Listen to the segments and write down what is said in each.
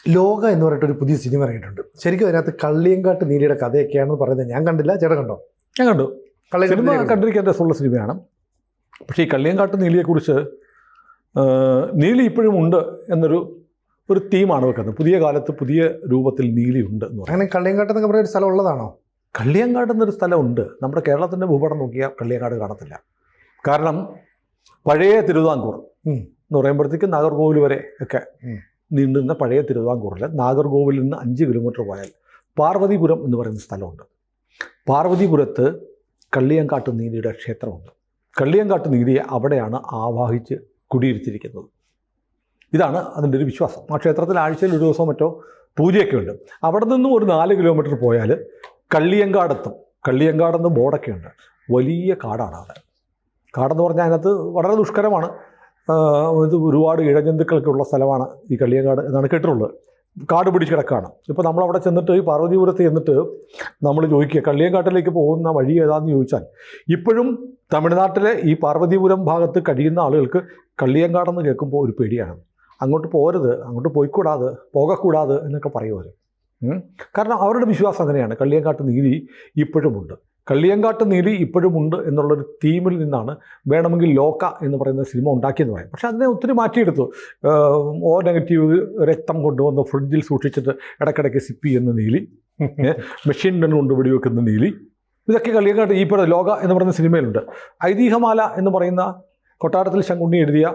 ലോക എന്ന് പറഞ്ഞിട്ടൊരു പുതിയ സിനിമ ഇറങ്ങിയിട്ടുണ്ട്. ശരിക്കും അതിനകത്ത് കള്ളിയങ്കാട്ട് നീലിയുടെ കഥയൊക്കെയാണെന്ന് പറയുന്നത് ഞാൻ കണ്ടില്ല. ചേട്ടൻ കണ്ടോ? ഞാൻ കണ്ടു. സിനിമ കണ്ടിരിക്കാൻ രസമുള്ള സിനിമയാണ്. പക്ഷേ ഈ കള്ളിയങ്കാട്ട് നീലിയെക്കുറിച്ച് നീലി ഇപ്പോഴും ഉണ്ട് എന്നൊരു തീമാണ് വെക്കുന്നത്. പുതിയ കാലത്ത് പുതിയ രൂപത്തിൽ നീലി ഉണ്ട് എന്ന് പറയും. അങ്ങനെ കള്ളിയങ്കാട്ട് എന്നൊക്കെ പറയുന്ന ഒരു സ്ഥലം ഉള്ളതാണോ? കള്ളിയങ്കാട് എന്നൊരു സ്ഥലമുണ്ട്. നമ്മുടെ കേരളത്തിൻ്റെ ഭൂപടം നോക്കിയാൽ കള്ളിയങ്കാട് കാണത്തില്ല. കാരണം പഴയ തിരുവിതാംകൂർ എന്ന് പറയുമ്പോഴത്തേക്ക് നാഗർകോവിൽ വരെ ഒക്കെ നീണ്ടുന്ന പഴയ തിരുവിതാംകൂറിൽ നാഗർകോവിലിൽ നിന്ന് 5 കിലോമീറ്റർ പോയാൽ പാർവതിപുരം എന്ന് പറയുന്ന സ്ഥലമുണ്ട്. പാർവതിപുരത്ത് കള്ളിയങ്കാട്ട് നീലിയുടെ ക്ഷേത്രമുണ്ട്. കള്ളിയങ്കാട്ട് നീലിയെ അവിടെയാണ് ആവാഹിച്ച് കുടിയിരുത്തിയിരിക്കുന്നത്. ഇതാണ് അതിൻ്റെ ഒരു വിശ്വാസം. ആ ക്ഷേത്രത്തിൽ ആഴ്ചയിൽ ഒരു ദിവസം മറ്റോ പൂജയൊക്കെ ഉണ്ട്. അവിടെ നിന്നും ഒരു 4 കിലോമീറ്റർ പോയാൽ കള്ളിയങ്കാടെത്തും. കള്ളിയങ്കാടെന്ന് ബോർഡൊക്കെ ഉണ്ട്. വലിയ കാടാണ് അവിടെ. കാടെന്ന് പറഞ്ഞാൽ അതിനകത്ത് വളരെ ദുഷ്കരമാണ്. ഇത് ഒരുപാട് ഇഴജന്തുക്കളൊക്കെ ഉള്ള സ്ഥലമാണ് ഈ കള്ളിയങ്കാട് എന്നാണ് കേട്ടിട്ടുള്ളത്. കാട് പിടിച്ച് കിടക്കുകയാണ്. ഇപ്പോൾ നമ്മളവിടെ ചെന്നിട്ട് ഈ പാർവതിപുരത്ത് ചെന്നിട്ട് നമ്മൾ ചോദിക്കുക കള്ളിയങ്കാട്ടിലേക്ക് പോകുന്ന വഴി ഏതാണെന്ന് ചോദിച്ചാൽ ഇപ്പോഴും തമിഴ്നാട്ടിലെ ഈ പാർവതിപുരം ഭാഗത്ത് കഴിയുന്ന ആളുകൾക്ക് കള്ളിയങ്കാടെന്ന് കേൾക്കുമ്പോൾ ഒരു പേടിയാണ്. അങ്ങോട്ട് പോരുത്, അങ്ങോട്ട് പോകക്കൂടാതെ എന്നൊക്കെ പറയുമവർ. കാരണം അവരുടെ വിശ്വാസം അങ്ങനെയാണ്. കള്ളിയങ്കാട്ട് നീലി ഇപ്പോഴുമുണ്ട്. കള്ളിയങ്കാട്ട് നീലി ഇപ്പോഴുമുണ്ട് എന്നുള്ളൊരു തീമിൽ നിന്നാണ് വേണമെങ്കിൽ ലോക എന്ന് പറയുന്ന സിനിമ ഉണ്ടാക്കിയെന്ന് പറയും. പക്ഷേ അതിനെ ഒത്തിരി മാറ്റിയെടുത്തു. O നെഗറ്റീവ് രക്തം കൊണ്ടുവന്ന് ഫ്രിഡ്ജിൽ സൂക്ഷിച്ചിട്ട് ഇടയ്ക്കിടയ്ക്ക് സിപ്പ് ചെയ്യുന്ന നീലി, മെഷീൻ ഗൺ കൊണ്ട് വെടിവെക്കുന്ന നീലി, ഇതൊക്കെ കള്ളിയങ്കാട്ട് ഈ ലോക എന്ന് പറയുന്ന സിനിമയിലുണ്ട്. ഐതിഹ്യമാല എന്ന് പറയുന്ന കൊട്ടാരത്തിൽ ശങ്കുണ്ണി എഴുതിയ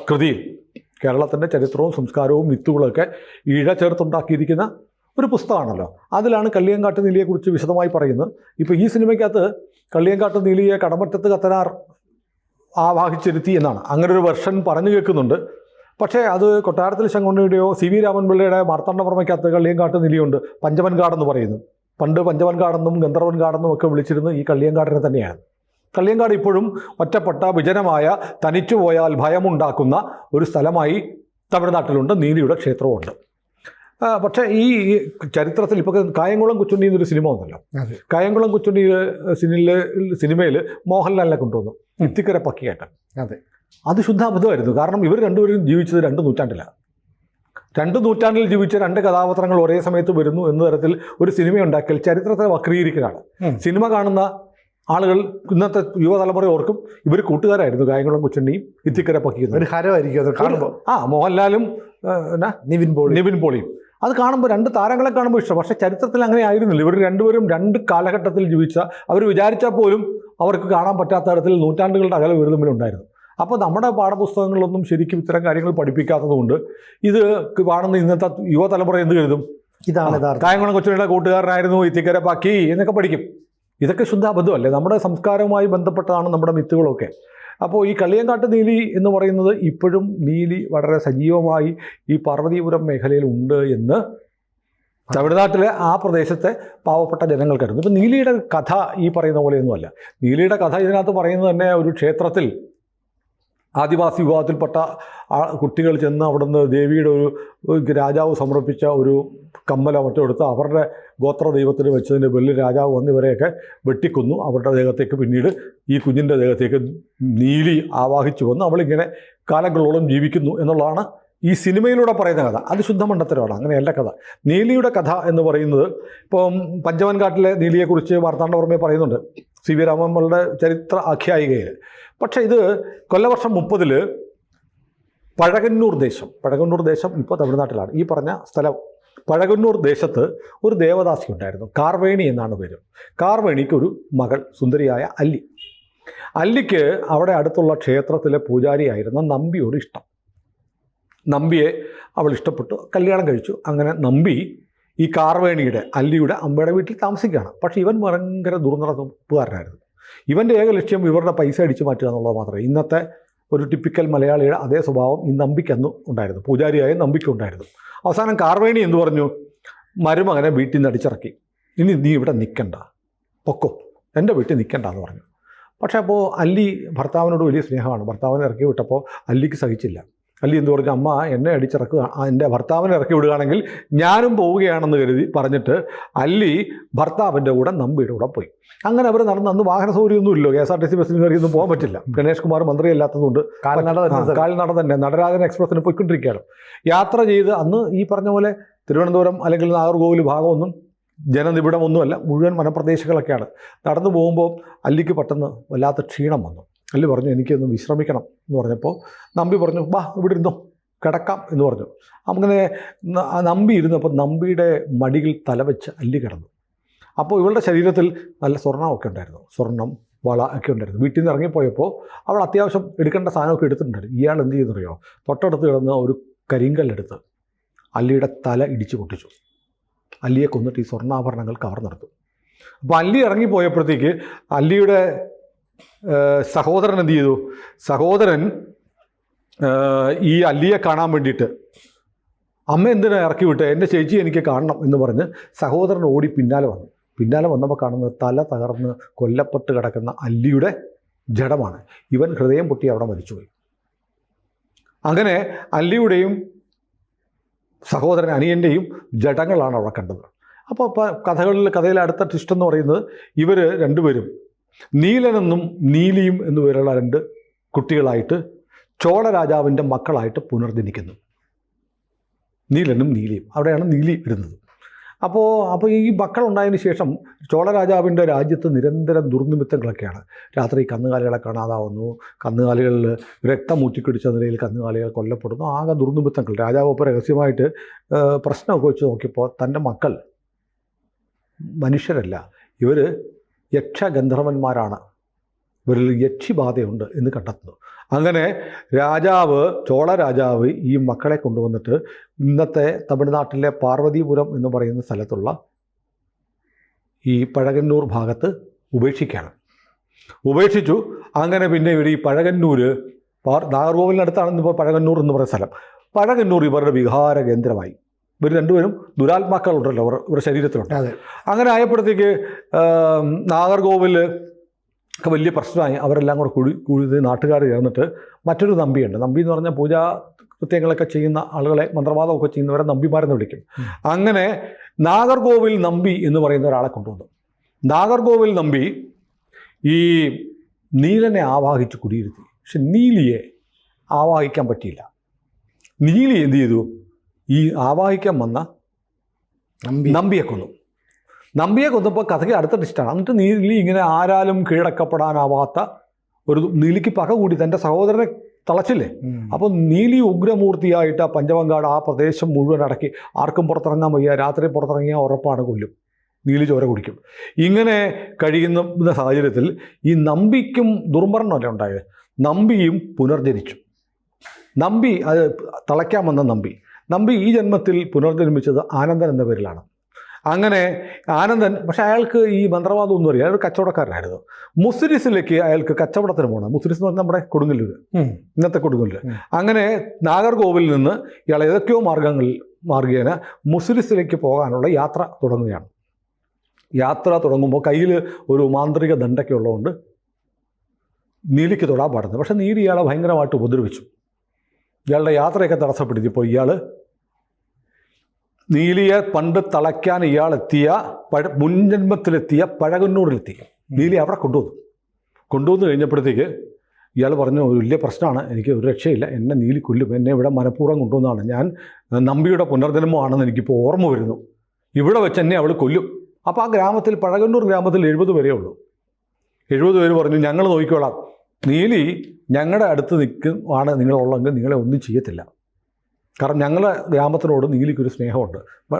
കൃതിയിൽ കേരളത്തിൻ്റെ ചരിത്രവും സംസ്കാരവും മിത്തുകളൊക്കെ ഇഴ ചേർത്തുണ്ടാക്കിയിരിക്കുന്ന ഒരു പുസ്തകമാണല്ലോ. അതിലാണ് കള്ളിയങ്കാട്ട് നീലിയെക്കുറിച്ച് വിശദമായി പറയുന്നത്. ഇപ്പോൾ ഈ സിനിമയ്ക്കകത്ത് കള്ളിയങ്കാട്ട് നീലിയെ കടമറ്റത്ത് കത്തനാർ ആവാഹിച്ചിരുത്തി എന്നാണ് അങ്ങനെ ഒരു വെർഷൻ പറഞ്ഞു കേൾക്കുന്നുണ്ട്. പക്ഷേ അത് കൊട്ടാരത്തിൽ ശങ്കുണ്ണിയുടെയോ CV രാമൻപിള്ളയുടെ മാർത്താണ്ഡവർമ്മയ്ക്കകത്ത് കള്ളിയങ്കാട്ട് നീലിയുണ്ട്. പഞ്ചവൻകാടെന്ന് പറയുന്നു. പണ്ട് പഞ്ചവൻകാടെന്നും ഗന്ധർവൻകാടെന്നും ഒക്കെ വിളിച്ചിരുന്നത് ഈ കള്ളിയങ്കാടിനെ തന്നെയാണ്. കള്ളിയങ്കാട് ഇപ്പോഴും ഒറ്റപ്പെട്ട വിജനമായ തനിച്ചു പോയാൽ ഭയമുണ്ടാക്കുന്ന ഒരു സ്ഥലമായി തമിഴ്നാട്ടിലുണ്ട്. നീലിയുടെ ക്ഷേത്രവുമുണ്ട്. പക്ഷേ ഈ ചരിത്രത്തിൽ ഇപ്പോൾ കായംകുളം കൊച്ചുണ്ണി എന്നൊരു സിനിമ വന്നല്ലോ. കായംകുളം കൊച്ചുണ്ണി സിനിമയിൽ മോഹൻലാലിനെ കൊണ്ടുവന്നു ഇത്തിക്കര പക്കിയേട്ടൻ. അതെ, അത് ശുദ്ധാബദ്ധമായിരുന്നു. കാരണം ഇവർ രണ്ടുപേരും ജീവിച്ചത് 2 നൂറ്റാണ്ടിലാണ്. 2 നൂറ്റാണ്ടിൽ ജീവിച്ച 2 കഥാപാത്രങ്ങൾ ഒരേ സമയത്ത് വരുന്നു എന്ന തരത്തിൽ ഒരു സിനിമ ഉണ്ടാക്കിയാൽ ചരിത്രത്തെ വക്രീകരിക്കലാണ്. സിനിമ കാണുന്ന ആളുകൾ ഇന്നത്തെ യുവതലമുറ ഓർക്കും ഇവർ കൂട്ടുകാരായിരുന്നു കായംകുളം കൊച്ചുണ്ണിയും ഇത്തിക്കര പക്കിയും. ഒരു ഹരമായിരിക്കും അത് കാണുമ്പോൾ. മോഹൻലാലും നിവിൻ പോളിയും അത് കാണുമ്പോൾ 2 താരങ്ങളെ കാണുമ്പോൾ ഇഷ്ടം. പക്ഷേ ചരിത്രത്തിൽ അങ്ങനെ ആയിരുന്നില്ല. ഇവർ രണ്ടുപേരും 2 കാലഘട്ടത്തിൽ ജീവിച്ച, അവർ വിചാരിച്ചാൽ പോലും അവർക്ക് കാണാൻ പറ്റാത്ത തരത്തിൽ നൂറ്റാണ്ടുകളുടെ അകലെ ഇവർ തമ്മിലുണ്ടായിരുന്നു. അപ്പോൾ നമ്മുടെ പാഠപുസ്തകങ്ങളിലൊന്നും ശരിക്കും ഇത്തരം കാര്യങ്ങൾ പഠിപ്പിക്കാത്തതുകൊണ്ട് ഇത് കാണുന്ന ഇന്നത്തെ യുവതലമുറ എന്ത് കരുതും? ഇതാണ് കായംകുളം കൊച്ചുണ്ണിയുടെ കൂട്ടുകാരനായിരുന്നു ഇത്തിക്കര പക്കി എന്നൊക്കെ പഠിക്കും. ഇതൊക്കെ ശുദ്ധാബദ്ധമല്ലേ? നമ്മുടെ സംസ്കാരവുമായി ബന്ധപ്പെട്ടതാണ് നമ്മുടെ മിത്തുകളൊക്കെ. അപ്പോൾ ഈ കള്ളിയങ്കാട്ട് നീലി എന്ന് പറയുന്നത് ഇപ്പോഴും നീലി വളരെ സജീവമായി ഈ പാർവതീപുരം മേഖലയിൽ ഉണ്ട് എന്ന് തമിഴ്നാട്ടിലെ ആ പ്രദേശത്തെ പാവപ്പെട്ട ജനങ്ങൾ കരുതുന്നു. ഇപ്പം നീലിയുടെ കഥ ഈ പറയുന്ന പോലെയൊന്നുമല്ല. നീലിയുടെ കഥ ഇതിനകത്ത് പറയുന്നത് തന്നെ ഒരു ക്ഷേത്രത്തിൽ ആദിവാസി വിഭാഗത്തിൽപ്പെട്ട കുട്ടികൾ ചെന്ന് അവിടുന്ന് ദേവിയുടെ ഒരു രാജാവ് സമർപ്പിച്ച ഒരു കമ്മലോ മറ്റോ എടുത്ത് അവരുടെ ഗോത്ര ദൈവത്തിന് വെച്ചതിൻ്റെ പേരിൽ രാജാവ് വന്ന് ഇവരെയൊക്കെ വെട്ടിക്കൊന്നു. അവരുടെ ദേഹത്തേക്ക് പിന്നീട് ഈ കുഞ്ഞിൻ്റെ ദേഹത്തേക്ക് നീലി ആവാഹിച്ചു വന്ന് അവളിങ്ങനെ കാലങ്ങളോളം ജീവിക്കുന്നു എന്നുള്ളതാണ് ഈ സിനിമയിലൂടെ പറയുന്ന കഥ. അത് ശുദ്ധമണ്ടത്തരമാണ്. അങ്ങനെയല്ല കഥ. നീലിയുടെ കഥ എന്ന് പറയുന്നത് ഇപ്പം പഞ്ചവൻകാട്ടിലെ നീലിയെക്കുറിച്ച് മാർത്താണ്ഡവർമ്മയെ പറയുന്നുണ്ട് CV രാമൻപിള്ളയുടെ ചരിത്ര ആഖ്യായികയിൽ. പക്ഷേ ഇത് കൊല്ലവർഷം 30 പഴകന്നൂർ ദേശം ഇപ്പോൾ തമിഴ്നാട്ടിലാണ്. ഈ പറഞ്ഞ സ്ഥലം പഴകന്നൂർ ദേശത്ത് ഒരു ദേവദാസി ഉണ്ടായിരുന്നു. കാർവേണി എന്നാണ് പേര്. കാർവേണിക്കൊരു മകൾ സുന്ദരിയായ അല്ലിക്ക് അവിടെ അടുത്തുള്ള ക്ഷേത്രത്തിലെ പൂജാരിയായിരുന്ന നമ്പിയോട് ഇഷ്ടം. നമ്പിയെ അവൾ ഇഷ്ടപ്പെട്ടു, കല്യാണം കഴിച്ചു. അങ്ങനെ നമ്പി ഈ കാർവേണിയുടെ അല്ലിയുടെ അമ്മയുടെ വീട്ടിൽ താമസിക്കുകയാണ്. പക്ഷേ ഇവൻ ഭയങ്കര ദുർനടപ്പുകാരനായിരുന്നു. ഇവൻ്റെ ഏക ലക്ഷ്യം ഇവരുടെ പൈസ അടിച്ചു മാറ്റുക എന്നുള്ളത് മാത്രമേ. ഇന്നത്തെ ഒരു ടിപ്പിക്കൽ മലയാളിയുടെ അതേ സ്വഭാവം ഈ നമ്പിക്കന്ന് ഉണ്ടായിരുന്നു. പൂജാരിയായ നമ്പിക്കുണ്ടായിരുന്നു. അവസാനം കാർവേണി എന്തു പറഞ്ഞു? മരുമകനെ വീട്ടിൽ നിന്ന് അടിച്ചിറക്കി. ഇനി നീ ഇവിടെ നിൽക്കണ്ട, പൊക്കോ, എൻ്റെ വീട്ടിൽ നിൽക്കണ്ട എന്ന് പറഞ്ഞു. പക്ഷേ അപ്പോൾ അല്ലി ഭർത്താവിനോട് വലിയ സ്നേഹമാണ്. ഭർത്താവിനെ ഇറക്കി വിട്ടപ്പോൾ അല്ലിക്ക് സഹിച്ചില്ല. അല്ലി എന്ത് പറഞ്ഞു, അമ്മ എന്നെ അടിച്ചിറക്കുക, എൻ്റെ ഭർത്താവിനെ ഇറക്കി വിടുകയാണെങ്കിൽ ഞാനും പോവുകയാണെന്ന് കരുതി പറഞ്ഞിട്ട് അല്ലി ഭർത്താവിൻ്റെ കൂടെ നമ്പിയുടെ കൂടെ പോയി. അങ്ങനെ അവർ നടന്ന്, അന്ന് വാഹന സൗകര്യമൊന്നും ഇല്ലോ, KSRTC ബസ്സിന് കയറിയൊന്നും പോകാൻ പറ്റില്ല, ഗണേഷ് കുമാർ മന്ത്രി അല്ലാത്തതുകൊണ്ട് കാൽനട തന്നെ നടരാജൻ എക്സ്പ്രസ്സിന് പോയിക്കൊണ്ടിരിക്കുകയാണ്. യാത്ര ചെയ്ത് അന്ന് ഈ പറഞ്ഞ പോലെ തിരുവനന്തപുരം അല്ലെങ്കിൽ നാഗർകോവിൽ ഭാഗമൊന്നും ജനനിബിഡമൊന്നുമല്ല, മുഴുവൻ വനപ്രദേശങ്ങളൊക്കെയാണ്. നടന്നു പോകുമ്പോൾ അല്ലിക്ക് പെട്ടെന്ന് വല്ലാത്ത ക്ഷീണം വന്നു. അല്ലി പറഞ്ഞു, എനിക്കൊന്ന് വിശ്രമിക്കണം എന്ന് പറഞ്ഞപ്പോൾ നമ്പി പറഞ്ഞു, വാ ഇവിടെ ഇരുന്നോ, കിടക്കാം എന്ന് പറഞ്ഞു. അങ്ങനെ നമ്പി ഇരുന്നപ്പോൾ നമ്പിയുടെ മടിയിൽ തലവെച്ച് അല്ലി കിടന്നു. അപ്പോൾ ഇവളുടെ ശരീരത്തിൽ നല്ല സ്വർണ്ണമൊക്കെ ഉണ്ടായിരുന്നു, സ്വർണം വള ഒക്കെ ഉണ്ടായിരുന്നു. വീട്ടിൽ നിന്ന് ഇറങ്ങിപ്പോയപ്പോൾ അവൾ അത്യാവശ്യം എടുക്കേണ്ട സാധനമൊക്കെ എടുത്തിട്ടുണ്ടായിരുന്നു. ഇയാൾ എന്ത് ചെയ്യുന്നറിയോ, തൊട്ടടുത്ത് കിടന്ന് ഒരു കരിങ്കല്ലെടുത്ത് അല്ലിയുടെ തല ഇടിച്ചു പൊട്ടിച്ചു. അല്ലിയെ കൊന്നിട്ട് ഈ സ്വർണ്ണാഭരണങ്ങൾ കവർന്നെടുത്തു. അപ്പോൾ അല്ലി ഇറങ്ങിപ്പോയപ്പോഴത്തേക്ക് അല്ലിയുടെ സഹോദരൻ എന്ത് ചെയ്തു, സഹോദരൻ ഈ അല്ലിയെ കാണാൻ വേണ്ടിയിട്ട്, അമ്മ എന്തിനാ ഇറക്കി വിട്ട്, എൻ്റെ ചേച്ചി എനിക്ക് കാണണം എന്ന് പറഞ്ഞ് സഹോദരൻ ഓടി പിന്നാലെ വന്നു. പിന്നാലെ വന്നപ്പോൾ കാണുന്നത് തല തകർന്ന് കൊല്ലപ്പെട്ട് കിടക്കുന്ന അല്ലിയുടെ ജഡമാണ്. ഇവൻ ഹൃദയം പൊട്ടി അവിടെ മരിച്ചുപോയി. അങ്ങനെ അല്ലിയുടെയും സഹോദരൻ അനിയൻ്റെയും ജഡങ്ങളാണ് അവിടെ കണ്ടത്. അപ്പോൾ കഥയിലെ അടുത്ത ട്വിസ്റ്റ് എന്ന് പറയുന്നത്, ഇവർ രണ്ടുപേരും നീലനെന്നും നീലിയും എന്നു പേരുള്ള 2 കുട്ടികളായിട്ട് ചോള രാജാവിൻ്റെ മക്കളായിട്ട് പുനർജനിക്കുന്നു. നീലനും നീലിയും, അവിടെയാണ് നീലി വരുന്നത്. അപ്പോൾ ഈ മക്കളുണ്ടായതിന് ശേഷം ചോള രാജാവിൻ്റെ രാജ്യത്ത് നിരന്തരം ദുർനിമിത്തങ്ങളൊക്കെയാണ്. രാത്രി കന്നുകാലികളെ കാണാതാവുന്നു, കന്നുകാലികളിൽ രക്തം ഊറ്റിക്കുടിച്ച നിലയിൽ കന്നുകാലികൾ കൊല്ലപ്പെടുന്നു, ആകെ ദുർനിമിത്തങ്ങൾ. രാജാവ് ഇപ്പോൾ രഹസ്യമായിട്ട് പ്രശ്നമൊക്കെ വെച്ച് നോക്കിയപ്പോൾ തൻ്റെ മക്കൾ മനുഷ്യരല്ല, ഇവർ യക്ഷഗന്ധർവന്മാരാണ്, ഇവരിൽ യക്ഷിബാധയുണ്ട് എന്ന് കണ്ടെത്തുന്നു. അങ്ങനെ ചോള രാജാവ് ഈ മക്കളെ കൊണ്ടുവന്നിട്ട് ഇന്നത്തെ തമിഴ്നാട്ടിലെ പാർവതീപുരം എന്ന് പറയുന്ന സ്ഥലത്തുള്ള ഈ പഴകന്നൂർ ഭാഗത്ത് ഉപേക്ഷിച്ചു. അങ്ങനെ പിന്നെ ഇവർ ഈ പഴകന്നൂർ, നാഗർകോവിലിനടുത്താണ് ഇപ്പോൾ പഴകന്നൂർ എന്ന് പറയുന്ന സ്ഥലം. പഴകന്നൂർ ഇവരുടെ വിഹാര കേന്ദ്രമായി. ഇവർ രണ്ടുപേരും ദുരാത്മാക്കളുണ്ടല്ലോ ഇവരുടെ ശരീരത്തിലുണ്ട്. അങ്ങനെ ആയപ്പോഴത്തേക്ക് നാഗർകോവിൽ ഒക്കെ വലിയ പ്രശ്നമായി. അവരെല്ലാം കൂടെ കൂടി നാട്ടുകാർ ചേർന്നിട്ട് മറ്റൊരു നമ്പിയുണ്ട്. നമ്പി എന്ന് പറഞ്ഞാൽ പൂജാ കൃത്യങ്ങളൊക്കെ ചെയ്യുന്ന ആളുകളെ, മന്ത്രവാദമൊക്കെ ചെയ്യുന്നവരെ നമ്പിമാരെന്ന് വിളിക്കും. അങ്ങനെ നാഗർകോവിൽ നമ്പി എന്ന് പറയുന്ന ഒരാളെ കൊണ്ടുവന്നു. നാഗർകോവിൽ നമ്പി ഈ നീലനെ ആവാഹിച്ച് കുടിയിരുത്തി. പക്ഷെ നീലിയെ ആവാഹിക്കാൻ പറ്റിയില്ല. നീലി എന്ത് ചെയ്തു, ഈ ആവാഹിക്കാൻ വന്ന നമ്പിയെ കൊന്നു. നമ്പിയെ കൊന്നപ്പോൾ കഥയ്ക്ക് അടുത്ത ടിസ്റ്റാണ്. എന്നിട്ട് നീലി ഇങ്ങനെ ആരാലും കീഴടക്കപ്പെടാനാവാത്ത ഒരു, നീലിക്ക് പക കൂടി തൻ്റെ സഹോദരനെ തളച്ചില്ലേ. അപ്പോൾ നീലി ഉഗ്രമൂർത്തിയായിട്ട് ആ പഞ്ചവങ്കാട് ആ പ്രദേശം മുഴുവൻ അടക്കി, ആർക്കും പുറത്തിറങ്ങാൻ വയ്യ, രാത്രി പുറത്തിറങ്ങിയാൽ ഉറപ്പാണ് കൊല്ലും, നീലി ചോര കുടിക്കും. ഇങ്ങനെ കഴിയുന്ന സാഹചര്യത്തിൽ ഈ നമ്പിക്കും ദുർമരണമല്ല ഉണ്ടായത്, നമ്പിയും പുനർജനിച്ചു. നമ്പി, അത് തളയ്ക്കാൻ വന്ന നമ്പി ഈ ജന്മത്തിൽ പുനർജന്മിച്ചത് ആനന്ദൻ എന്ന പേരിലാണ്. അങ്ങനെ ആനന്ദൻ, പക്ഷെ അയാൾക്ക് ഈ മന്ത്രവാദം ഒന്നും അറിയാം, അയാൾ കച്ചവടക്കാരനായിരുന്നു. മുസിരിസിലേക്ക് അയാൾക്ക് കച്ചവടത്തിന് പോകണം. മുസിരിസ് എന്ന് പറഞ്ഞാൽ നമ്മുടെ കൊടുങ്ങല്ലൂർ, ഇന്നത്തെ കൊടുങ്ങല്ലൂർ. അങ്ങനെ നാഗർകോവിലിൽ നിന്ന് ഇയാൾ ഏതൊക്കെയോ മാർഗേന മുസിരിസിലേക്ക് പോകാനുള്ള യാത്ര തുടങ്ങുകയാണ്. യാത്ര തുടങ്ങുമ്പോൾ കയ്യിൽ ഒരു മാന്ത്രിക ദണ്ഡൊക്കെ ഉള്ളതുകൊണ്ട് നീലിക്ക് തൊടാൻ പാടുന്നത്. പക്ഷേ നീലി ഇയാളെ ഭയങ്കരമായിട്ട് ഉപദ്രവിച്ചു. ഇയാളുടെ യാത്രയൊക്കെ തടസ്സപ്പെടുത്തിയപ്പോൾ ഇയാൾ നീലിയെ പണ്ട് തളയ്ക്കാൻ ഇയാളെത്തിയ മുൻജന്മത്തിലെത്തിയ പഴകന്നൂരിലെത്തി. നീലി അവിടെ കൊണ്ടുവന്ന് കഴിഞ്ഞപ്പോഴത്തേക്ക് ഇയാൾ പറഞ്ഞു, ഒരു വലിയ പ്രശ്നമാണ്, എനിക്ക് ഒരു രക്ഷയില്ല, എന്നെ നീലി കൊല്ലും, എന്നെ ഇവിടെ മനഃപൂർവ്വം കൊണ്ടുവന്നതാണ്, ഞാൻ നമ്പിയുടെ പുനർജന്മമാണെന്ന് എനിക്കിപ്പോൾ ഓർമ്മ വരുന്നു, ഇവിടെ വെച്ച് എന്നെ അവൾ കൊല്ലും. അപ്പോൾ ആ ഗ്രാമത്തിൽ, പഴകന്നൂർ ഗ്രാമത്തിൽ 70 പേരേ ഉള്ളൂ. 70 പേര് പറഞ്ഞു, ഞങ്ങൾ നോക്കിക്കോളാം, നീലി ഞങ്ങളുടെ അടുത്ത് നിൽക്കുവാണ് നിങ്ങളുള്ളെങ്കിൽ നിങ്ങളെ ഒന്നും ചെയ്യത്തില്ല, കാരണം ഞങ്ങളുടെ ഗ്രാമത്തിനോട് നീലിക്കൊരു സ്നേഹമുണ്ട്,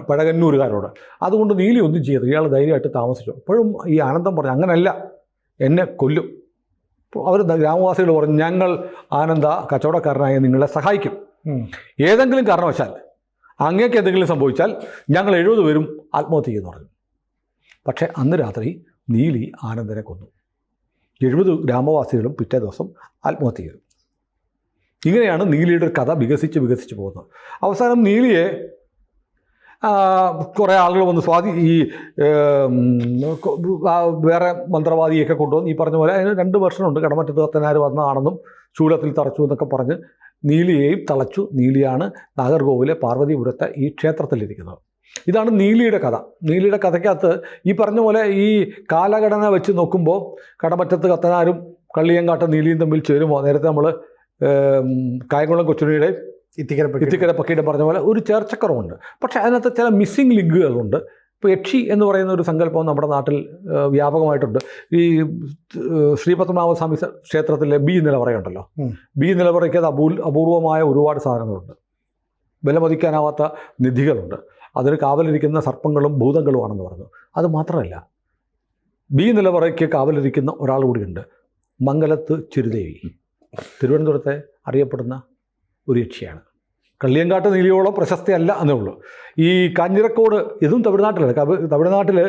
പഴകന്നൂരുകാരോട്, അതുകൊണ്ട് നീലി ഒന്നും ചെയ്യത്തില്ല, ഇയാൾ ധൈര്യമായിട്ട് താമസിച്ചു. അപ്പോഴും ഈ ആനന്ദം പറഞ്ഞു, അങ്ങനെയല്ല, എന്നെ കൊല്ലും. അവർ ഗ്രാമവാസികൾ പറഞ്ഞു, ഞങ്ങൾ ആനന്ദ കച്ചവടക്കാരനായ നിങ്ങളെ സഹായിക്കും, ഏതെങ്കിലും കാരണവശാൽ അങ്ങേക്ക് എന്തെങ്കിലും സംഭവിച്ചാൽ ഞങ്ങൾ 70 പേരും ആത്മഹത്യ ചെയ്യുമെന്ന് പറഞ്ഞു. പക്ഷേ അന്ന് രാത്രി നീലി ആനന്ദനെ കൊന്നു. 70 ഗ്രാമവാസികളും പിറ്റേ ദിവസം ആത്മഹത്യ ചെയ്തു. ഇങ്ങനെയാണ് നീലിയുടെ ഒരു കഥ വികസിച്ച് പോകുന്നത്. അവസാനം നീലിയെ കുറേ ആളുകൾ വന്ന് വേറെ മന്ത്രവാദിയൊക്കെ കൊണ്ടുവന്ന് ഈ പറഞ്ഞ പോലെ അതിന് 2 വെർഷനുണ്ട്. കടമറ്റത്ത് കത്തനാർ വന്നതാണെന്നും ശൂലത്തിൽ തറച്ചു എന്നൊക്കെ പറഞ്ഞ് നീലിയെയും തളച്ചു. നീലിയാണ് നാഗർകോവിലെ പാർവതീപുരത്തെ ഈ ക്ഷേത്രത്തിലിരിക്കുന്നത്. ഇതാണ് നീലിയുടെ കഥ. നീലിയുടെ കഥയ്ക്കകത്ത് ഈ പറഞ്ഞ പോലെ ഈ കാലഘടന വെച്ച് നോക്കുമ്പോൾ കടമറ്റത്ത് കത്തനാരും കള്ളിയങ്കാട്ട് നീലിയും തമ്മിൽ ചേരുമോ? നേരത്തെ നമ്മൾ കായംകുളം കൊച്ചുണ്ണിയുടെ ഇത്തിക്കര പക്കീടെ പറഞ്ഞ പോലെ ഒരു ചേർച്ചക്കറവുണ്ട്. പക്ഷേ അതിനകത്ത് ചില മിസ്സിംഗ് ലിങ്കുകളുണ്ട്. ഇപ്പോൾ യക്ഷി എന്ന് പറയുന്ന ഒരു സങ്കല്പം നമ്മുടെ നാട്ടിൽ വ്യാപകമായിട്ടുണ്ട്. ഈ ശ്രീപത്മനാഭസ്വാമി ക്ഷേത്രത്തിലെ ബി നിലവറയുണ്ടല്ലോ, ബി നിലവറയ്ക്ക് അത് അപൂർവമായ ഒരുപാട് സാധനങ്ങളുണ്ട്. വിലമതിക്കാനാവാത്ത നിധികളുണ്ട്. അതിന് കാവലിരിക്കുന്ന സർപ്പങ്ങളും ഭൂതങ്ങളുമാണെന്ന് പറഞ്ഞു. അത് മാത്രമല്ല, ബി നിലവറയ്ക്ക് കാവലിരിക്കുന്ന ഒരാൾ കൂടിയുണ്ട്, മംഗലത്ത് ചിരുദേവി. തിരുവനന്തപുരത്തെ അറിയപ്പെടുന്ന ഒരു യക്ഷിയാണ്. കള്ളിയങ്കാട്ട് നീലിയോളം പ്രശസ്തിയല്ല എന്നേ ഉള്ളൂ. ഈ കാഞ്ഞിരക്കോട്, ഇതും തമിഴ്നാട്ടിലാണ്. തമിഴ്നാട്ടിൽ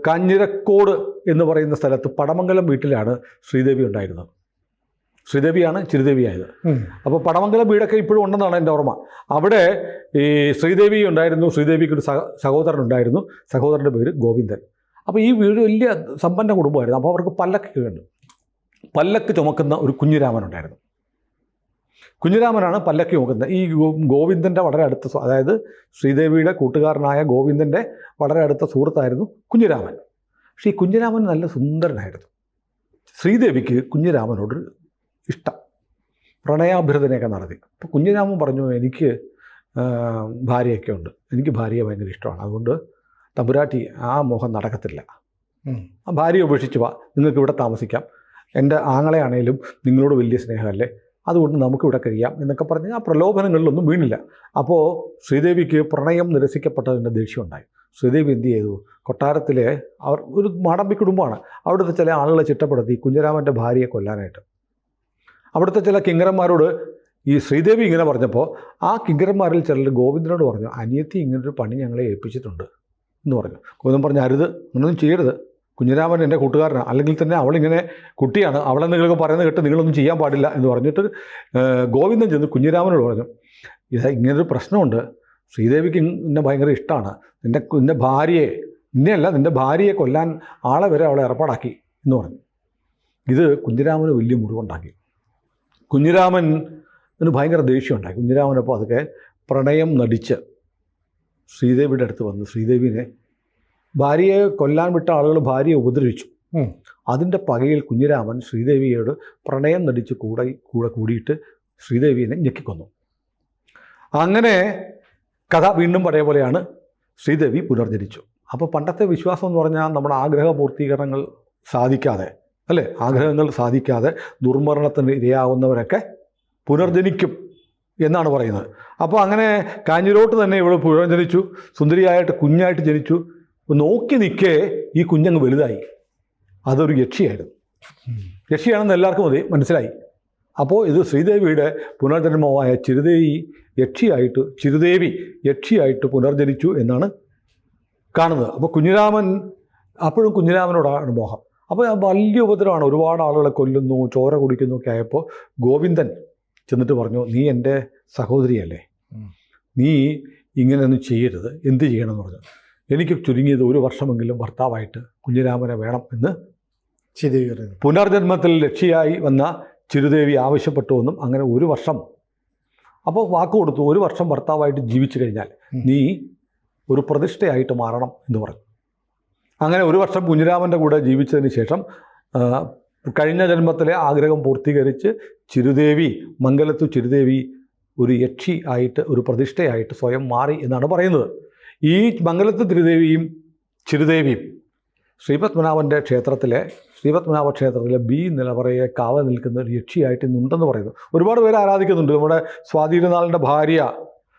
കാഞ്ഞിരക്കോട് എന്ന് പറയുന്ന സ്ഥലത്ത് പടമംഗലം വീട്ടിലാണ് ശ്രീദേവി ഉണ്ടായിരുന്നത്. ശ്രീദേവിയാണ് ചിരുദേവിയായത്. അപ്പോൾ പടമംഗലം വീടൊക്കെ ഇപ്പോഴും ഉണ്ടെന്നാണ് എൻ്റെ ഓർമ്മ. അവിടെ ഈ ശ്രീദേവി ഉണ്ടായിരുന്നു. ശ്രീദേവിക്ക് ഒരു സഹോദരൻ ഉണ്ടായിരുന്നു. സഹോദരൻ്റെ പേര് ഗോവിന്ദൻ. അപ്പോൾ ഈ വീട് വലിയ സമ്പന്ന കുടുംബമായിരുന്നു. അപ്പോൾ അവർക്ക് പല്ലക്കൊക്കെ ഉണ്ട്. പല്ലക്ക് ചുമക്കുന്ന ഒരു കുഞ്ഞിരാമനുണ്ടായിരുന്നു. കുഞ്ഞിരാമനാണ് പല്ലക്ക് ചുമക്കുന്നത്. ഈ ഗോവിന്ദൻ്റെ വളരെ അടുത്ത, അതായത് ശ്രീദേവിയുടെ കൂട്ടുകാരനായ ഗോവിന്ദൻ്റെ വളരെ അടുത്ത സുഹൃത്തായിരുന്നു കുഞ്ഞിരാമൻ. പക്ഷേ ഈ കുഞ്ഞിരാമൻ നല്ല സുന്ദരനായിരുന്നു. ശ്രീദേവിക്ക് കുഞ്ഞിരാമനോട് ഇഷ്ടം, പ്രണയാഭ്യർത്ഥനയൊക്കെ നടത്തി. അപ്പോൾ കുഞ്ഞിരാമൻ പറഞ്ഞു, എനിക്ക് ഭാര്യയൊക്കെ ഉണ്ട്, എനിക്ക് ഭാര്യയെ ഭയങ്കര ഇഷ്ടമാണ്, അതുകൊണ്ട് തമ്പുരാട്ടി ആ മോഹം നടക്കത്തില്ല. ആ ഭാര്യയെ ഉപേക്ഷിച്ച് വാ, നിങ്ങൾക്ക് ഇവിടെ താമസിക്കാം, എൻ്റെ ആങ്ങളെയാണേലും നിങ്ങളോട് വലിയ സ്നേഹമല്ലേ, അതുകൊണ്ട് നമുക്കിവിടെ കഴിയാം എന്നൊക്കെ പറഞ്ഞ് ആ പ്രലോഭനങ്ങളിലൊന്നും വീണില്ല. അപ്പോൾ ശ്രീദേവിക്ക് പ്രണയം നിരസിക്കപ്പെട്ടതിൻ്റെ ദേഷ്യമുണ്ടായി. ശ്രീദേവി എന്ത് ചെയ്തു? കൊട്ടാരത്തിലെ അവർ ഒരു മാടമ്പി കുടുംബമാണ്. അവിടുത്തെ ചില ആളുകളെ ചിട്ടപ്പെടുത്തി കുഞ്ഞിരാമൻ്റെ ഭാര്യയെ കൊല്ലാനായിട്ട്. അവിടുത്തെ ചില കിങ്കരന്മാരോട് ഈ ശ്രീദേവി ഇങ്ങനെ പറഞ്ഞപ്പോൾ ആ കിങ്കരന്മാരിൽ ചിലർ ഗോവിന്ദനോട് പറഞ്ഞു, അനിയത്തി ഇങ്ങനൊരു പണി ഞങ്ങളെ ഏൽപ്പിച്ചിട്ടുണ്ട് എന്ന് പറഞ്ഞു. ഗോവിന്ദൻ പറഞ്ഞു, അരുത്, അങ്ങനൊന്നും ചെയ്യരുത്, കുഞ്ഞിരാമൻ എൻ്റെ കൂട്ടുകാരനാണ്, അല്ലെങ്കിൽ തന്നെ അവളിങ്ങനെ കുട്ടിയാണ്, അവളെ നിങ്ങൾക്ക് പറയുന്നത് കേട്ട് നിങ്ങളൊന്നും ചെയ്യാൻ പാടില്ല എന്ന് പറഞ്ഞിട്ട് ഗോവിന്ദൻ ചെന്ന് കുഞ്ഞിരാമനോട് പറഞ്ഞു, ഇങ്ങനൊരു പ്രശ്നമുണ്ട്, ശ്രീദേവിക്ക് എന്നെ ഭയങ്കര ഇഷ്ടമാണ്, നിൻ്റെ ഭാര്യയെ, നിന്നെയല്ല നിൻ്റെ ഭാര്യയെ കൊല്ലാൻ ആളെ വരെ അവളെ ഏർപ്പാടാക്കി എന്ന് പറഞ്ഞു. ഇത് കുഞ്ഞിരാമന് വലിയ മുറിവുണ്ടാക്കി. കുഞ്ഞിരാമന് ഭയങ്കര ദേഷ്യമുണ്ടായി. കുഞ്ഞിരാമനപ്പോൾ അതൊക്കെ പ്രണയം നടിച്ച് ശ്രീദേവിയുടെ അടുത്ത് വന്ന് ശ്രീദേവിനെ, ഭാര്യയെ കൊല്ലാൻ വിട്ട ആളുകൾ ഭാര്യയെ ഉപദ്രവിച്ചു. അതിൻ്റെ പകയിൽ കുഞ്ഞിരാമൻ ശ്രീദേവിയോട് പ്രണയം നടിച്ച് കൂടിയിട്ട് ശ്രീദേവിയെ ഞെക്കിക്കൊന്നു. അങ്ങനെ കഥ വീണ്ടും പഴയ പോലെയാണ്. ശ്രീദേവി പുനർജനിച്ചു. അപ്പോൾ പണ്ടത്തെ വിശ്വാസം എന്ന് പറഞ്ഞാൽ നമ്മുടെ ആഗ്രഹ പൂർത്തീകരണങ്ങൾ സാധിക്കാതെ, അല്ലേ, ആഗ്രഹങ്ങൾ സാധിക്കാതെ ദുർമരണത്തിന് ഇരയാവുന്നവരൊക്കെ പുനർജനിക്കും എന്നാണ് പറയുന്നത്. അപ്പോൾ അങ്ങനെ കാഞ്ഞിരോട്ട് തന്നെ ഇവൾ പുനർജനിച്ചു. സുന്ദരിയായിട്ട് കുഞ്ഞായിട്ട് ജനിച്ചു. നോക്കി നിൽക്കേ ഈ കുഞ്ഞങ്ങ് വലുതായി. അതൊരു യക്ഷിയായിരുന്നു. യക്ഷിയാണെന്ന് എല്ലാവർക്കും മനസ്സിലായി. അപ്പോൾ ഇത് ശ്രീദേവിയുടെ പുനർജന്മമായ ചിരുദേവി യക്ഷിയായിട്ട് പുനർജനിച്ചു എന്നാണ് കാണുന്നത്. അപ്പോൾ കുഞ്ഞിരാമൻ അപ്പോഴും കുഞ്ഞിരാമനോടാണ് മോഹം. അപ്പോൾ വലിയ ഉപദ്രവമാണ്, ഒരുപാട് ആളുകളെ കൊല്ലുന്നു, ചോര കുടിക്കുന്നു ഒക്കെ ആയപ്പോൾ ഗോവിന്ദൻ ചെന്നിട്ട് പറഞ്ഞു, നീ എൻ്റെ സഹോദരിയല്ലേ, നീ ഇങ്ങനെയൊന്നും ചെയ്യരുത്, എന്ത് ചെയ്യണമെന്ന് പറഞ്ഞു. എനിക്ക് ചുരുങ്ങിയത് 1 വർഷമെങ്കിലും ഭർത്താവായിട്ട് കുഞ്ഞിരാമനെ വേണം എന്ന് ചിരുദേവി പുനർജന്മത്തിൽ ലക്ഷ്യയായി വന്ന ചിരുദേവി ആവശ്യപ്പെട്ടുവെന്നും അങ്ങനെ 1 വർഷം, അപ്പോൾ വാക്ക് കൊടുത്തു, 1 വർഷം ഭർത്താവായിട്ട് ജീവിച്ചു കഴിഞ്ഞാൽ നീ ഒരു പ്രതിഷ്ഠയായിട്ട് മാറണം എന്ന് പറഞ്ഞു. അങ്ങനെ 1 വർഷം കുഞ്ഞിരാമൻ്റെ കൂടെ ജീവിച്ചതിന് ശേഷം കഴിഞ്ഞ ജന്മത്തിലെ ആഗ്രഹം പൂർത്തീകരിച്ച് മംഗലത്തു ചിരുദേവി ഒരു യക്ഷി ആയിട്ട്, ഒരു പ്രതിഷ്ഠയായിട്ട് സ്വയം മാറി എന്നാണ് പറയുന്നത്. ഈ മംഗലത്ത് ചിരുദേവിയും ശ്രീപത്മനാഭ ക്ഷേത്രത്തിലെ ബി നിലവറയെ കാവൽ നിൽക്കുന്ന ഒരു യക്ഷിയായിട്ട് ഇന്നുണ്ടെന്ന് പറയുന്നു. ഒരുപാട് പേര് ആരാധിക്കുന്നുണ്ട്. നമ്മുടെ സ്വാതിരുനാളിൻ്റെ ഭാര്യ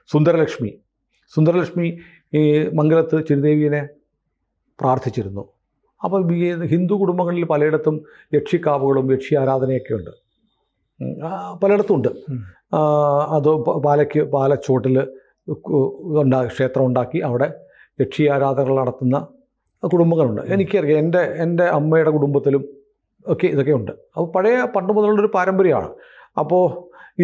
സുന്ദരലക്ഷ്മി ഈ മംഗലത്ത് ചിരുദേവിയെ പ്രാർത്ഥിച്ചിരുന്നു. അപ്പോൾ ഹിന്ദു കുടുംബങ്ങളിൽ പലയിടത്തും യക്ഷിക്കാവുകളും യക്ഷി ആരാധനയൊക്കെ ഉണ്ട്, പലയിടത്തും ഉണ്ട്. അത് പാലച്ചോട്ടിൽ ക്ഷേത്രം ഉണ്ടാക്കി അവിടെ യക്ഷി ആരാധനകൾ നടത്തുന്ന കുടുംബങ്ങളുണ്ട്. എനിക്കറിയാം, എൻ്റെ അമ്മയുടെ കുടുംബത്തിലും ഒക്കെ ഇതൊക്കെ ഉണ്ട്. അപ്പോൾ പണ്ട് മുതലുള്ളൊരു പാരമ്പര്യമാണ്. അപ്പോൾ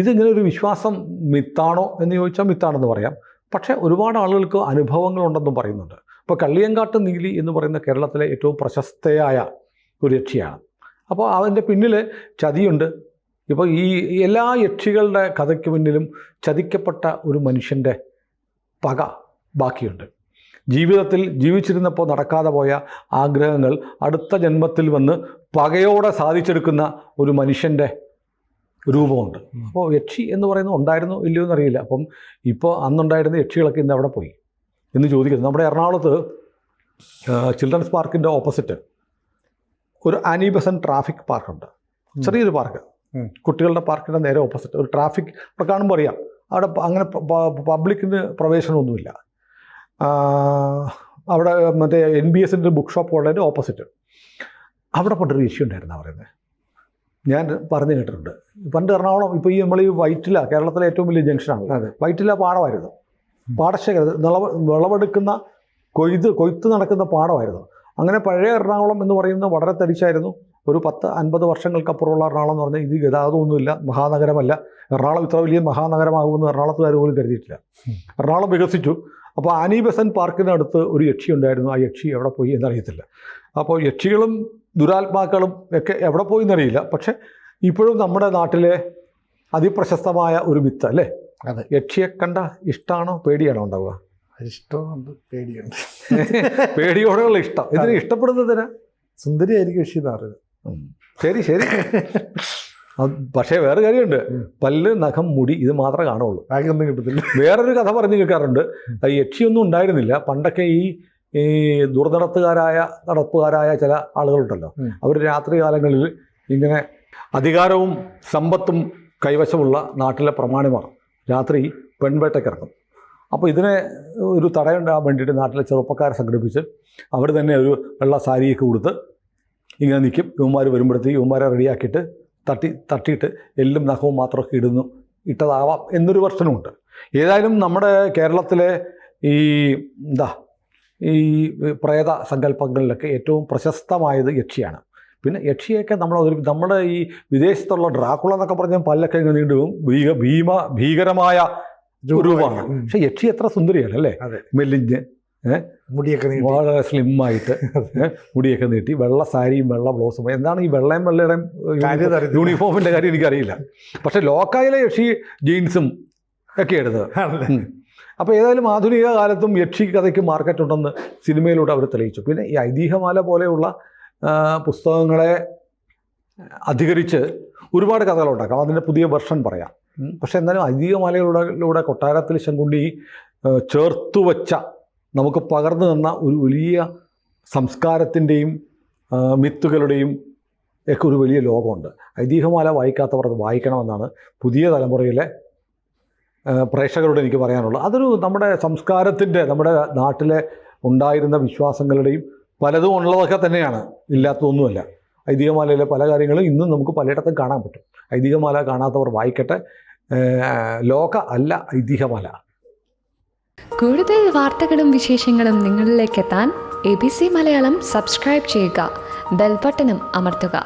ഇതിങ്ങനെ ഒരു വിശ്വാസം മിത്താണോ എന്ന് ചോദിച്ചാൽ മിത്താണെന്ന് പറയാം. പക്ഷേ ഒരുപാട് ആളുകൾക്ക് അനുഭവങ്ങളുണ്ടെന്നും പറയുന്നുണ്ട്. ഇപ്പോൾ കള്ളിയങ്കാട്ട് നീലി എന്ന് പറയുന്ന കേരളത്തിലെ ഏറ്റവും പ്രശസ്തയായ ഒരു യക്ഷിയാണ്. അപ്പോൾ അതിൻ്റെ പിന്നിൽ ചതിയുണ്ട്, ഇപ്പോൾ ഈ എല്ലാ യക്ഷികളുടെ കഥയ്ക്ക് മുന്നിലും ചതിക്കപ്പെട്ട ഒരു മനുഷ്യൻ്റെ പക ബാക്കിയുണ്ട്. ജീവിതത്തിൽ ജീവിച്ചിരുന്നപ്പോൾ നടക്കാതെ പോയ ആഗ്രഹങ്ങൾ അടുത്ത ജന്മത്തിൽ വന്ന് പകയോടെ സാധിച്ചെടുക്കുന്ന ഒരു മനുഷ്യൻ്റെ രൂപമുണ്ട്. അപ്പോൾ യക്ഷി എന്ന് പറയുന്നത് ഉണ്ടായിരുന്നോ ഇല്ലയോ എന്നറിയില്ല. അപ്പം ഇപ്പോൾ അന്നുണ്ടായിരുന്ന യക്ഷികളൊക്കെ ഇന്ന് എവിടെ പോയി എന്ന് ചോദിക്കുന്നത്. നമ്മുടെ എറണാകുളത്ത് ചിൽഡ്രൻസ് പാർക്കിൻ്റെ ഓപ്പോസിറ്റ് ഒരു ആനി ബെസന്റ് ട്രാഫിക് പാർക്കുണ്ട്. ചെറിയൊരു പാർക്ക്, കുട്ടികളുടെ പാർക്കിൻ്റെ നേരെ ഓപ്പോസിറ്റ് ഒരു ട്രാഫിക് അവിടെ കാണുമ്പോൾ അറിയാം. അവിടെ അങ്ങനെ പബ്ലിക്കിന് പ്രവേശനമൊന്നുമില്ല. അവിടെ മറ്റേ NBSൻ്റെ ബുക്ക് ഷോപ്പ് ഉള്ളതിൻ്റെ ഓപ്പോസിറ്റ് അവിടെ പണ്ടൊരു ഇഷ്യൂ ഉണ്ടായിരുന്നാണ് പറയുന്നത്. ഞാൻ പറഞ്ഞു കേട്ടിട്ടുണ്ട്. പണ്ട് എറണാകുളം ഇപ്പോൾ നമ്മൾ ഈ വൈറ്റില, കേരളത്തിലെ ഏറ്റവും വലിയ ജംഗ്ഷനാണ്. വൈറ്റില പാടമായിരുന്നു, പാടശേഖരം, വിളവെടുക്കുന്ന കൊയ്ത്ത് നടക്കുന്ന പാടമായിരുന്നു. അങ്ങനെ പഴയ എറണാകുളം എന്ന് പറയുന്നത് വളരെ തരിച്ചായിരുന്നു. ഒരു 10-50 വർഷങ്ങൾക്കപ്പുറമുള്ള എറണാകുളം എന്ന് പറഞ്ഞാൽ ഇത് ഗതാഗതമൊന്നുമില്ല, മഹാനഗരമല്ല. എറണാകുളം ഇത്ര വലിയ മഹാനഗരമാകുമെന്ന് എറണാകുളത്തുകാർ പോലും കരുതിയിട്ടില്ല. എറണാകുളം വികസിച്ചു. അപ്പോൾ ആനി ബെസന്റ് പാർക്കിനടുത്ത് ഒരു യക്ഷി ഉണ്ടായിരുന്നു. ആ യക്ഷി എവിടെ പോയി എന്നറിയത്തില്ല. അപ്പോൾ യക്ഷികളും ദുരാത്മാക്കളും ഒക്കെ എവിടെ പോയി എന്നറിയില്ല. പക്ഷെ ഇപ്പോഴും നമ്മുടെ നാട്ടിലെ അതിപ്രശസ്തമായ ഒരു മിത്ത് അല്ലേ? അതെ. യക്ഷിയെ കണ്ട ഇഷ്ടമാണോ പേടിയാണോ ഉണ്ടാവുക? ഇഷ്ടമുണ്ട്, പേടിയുണ്ട്. പേടിയോടുള്ള ഇഷ്ടം. ഇതിനെ ഇഷ്ടപ്പെടുന്നതിന് സുന്ദരിയായിരിക്കും യക്ഷി എന്ന് പറയുന്നത്. ശരി ശരി. പക്ഷേ വേറെ കാര്യമുണ്ട്, പല്ല്, നഖം, മുടി ഇത് മാത്രമേ കാണുള്ളൂ, ബാക്കിയൊന്നും കിട്ടത്തില്ല. വേറൊരു കഥ പറഞ്ഞു കേൾക്കാറുണ്ട്. യക്ഷിയൊന്നും ഉണ്ടായിരുന്നില്ല പണ്ടൊക്കെ. ഈ നടപ്പുകാരായ ചില ആളുകളുണ്ടല്ലോ, അവർ രാത്രി കാലങ്ങളിൽ ഇങ്ങനെ അധികാരവും സമ്പത്തും കൈവശമുള്ള നാട്ടിലെ പ്രമാണിമാർ രാത്രി പെൺവേട്ടയ്ക്കിറങ്ങും. അപ്പോൾ ഇതിനെ ഒരു തടയുണ്ടാകാൻ വേണ്ടിയിട്ട് നാട്ടിലെ ചെറുപ്പക്കാരെ സംഘടിപ്പിച്ച് അവർ തന്നെ ഒരു വെള്ള സാരിയൊക്കെ കൊടുത്ത് ഇങ്ങനെ നിൽക്കും. ഇവന്മാർ വരുമ്പോഴത്തേക്ക് ഇവന്മാരെ റെഡിയാക്കിയിട്ട് തട്ടിയിട്ട് എല്ലും നഖവും മാത്രമൊക്കെ ഇട്ടതാവാം എന്നൊരു വർഷനുമുണ്ട്. ഏതായാലും നമ്മുടെ കേരളത്തിലെ ഈ പ്രേത സങ്കല്പങ്ങളിലൊക്കെ ഏറ്റവും പ്രശസ്തമായത് യക്ഷിയാണ്. പിന്നെ യക്ഷിയൊക്കെ നമ്മുടെ ഈ വിദേശത്തുള്ള ഡ്രാക്കുള എന്നൊക്കെ പറഞ്ഞാൽ പല്ലൊക്കെ ഇങ്ങനെ നീണ്ടുപോകും, ഭീകരമായ രൂപമാണ്. പക്ഷെ യക്ഷി എത്ര സുന്ദരിയാണ് അല്ലേ? മെല്ലിഞ്ഞ്, മുടിയൊക്കെ വളരെ സ്ലിമ്മായിട്ട്, മുടിയൊക്കെ നീട്ടി, വെള്ള സാരിയും വെള്ള ബ്ലൗസും. എന്താണ് ഈ വെള്ളയും വെള്ളയുടെയും യൂണിഫോമിൻ്റെ കാര്യം എനിക്കറിയില്ല. പക്ഷെ ലോക്കായിലെ യക്ഷി ജീൻസും ഒക്കെ എടുത്തത്. അപ്പോൾ ഏതായാലും ആധുനിക കാലത്തും യക്ഷി കഥയ്ക്ക് മാർക്കറ്റ് ഉണ്ടെന്ന് സിനിമയിലൂടെ അവർ തെളിയിച്ചു. പിന്നെ ഈ ഐതിഹ്യമാല പോലെയുള്ള പുസ്തകങ്ങളെ അധികരിച്ച് ഒരുപാട് കഥകളുണ്ടാക്കാം, അതിൻ്റെ പുതിയ വെർഷൻ പറയാം. പക്ഷെ എന്നാലും ഐതിഹ്യമാലകളിലൂടെ കൊട്ടാരത്തിൽ ശങ്കുണ്ണി ചേർത്തുവച്ച, നമുക്ക് പകർന്നു തന്ന ഒരു വലിയ സംസ്കാരത്തിൻ്റെയും മിത്തുകളുടെയും ഒക്കെ ഒരു വലിയ ലോകമുണ്ട്. ഐതിഹ്യമാല വായിക്കാത്തവർ അത് വായിക്കണമെന്നാണ് പുതിയ തലമുറയിലെ പ്രേക്ഷകരോട് എനിക്ക് പറയാനുള്ളത്. അതൊരു നമ്മുടെ സംസ്കാരത്തിൻ്റെ, നമ്മുടെ നാട്ടിലെ ഉണ്ടായിരുന്ന വിശ്വാസങ്ങളുടെയും പലതും ഉള്ളതൊക്കെ തന്നെയാണ്, ഇല്ലാത്തതൊന്നുമല്ല. ഐതിഹ്യമാലയിലെ പല കാര്യങ്ങളും ഇന്നും നമുക്ക് പലയിടത്തും കാണാൻ പറ്റും. ഐതിഹ്യമാല കാണാത്തവർ വായിക്കട്ടെ. ലോക അല്ല ഐതിഹ്യമാല. കൂടുതൽ വാർത്തകളും വിശേഷങ്ങളും നിങ്ങളിലേക്ക് എത്താൻ ABC മലയാളം സബ്സ്ക്രൈബ് ചെയ്യുക, ബെൽ ബട്ടണും അമർത്തുക.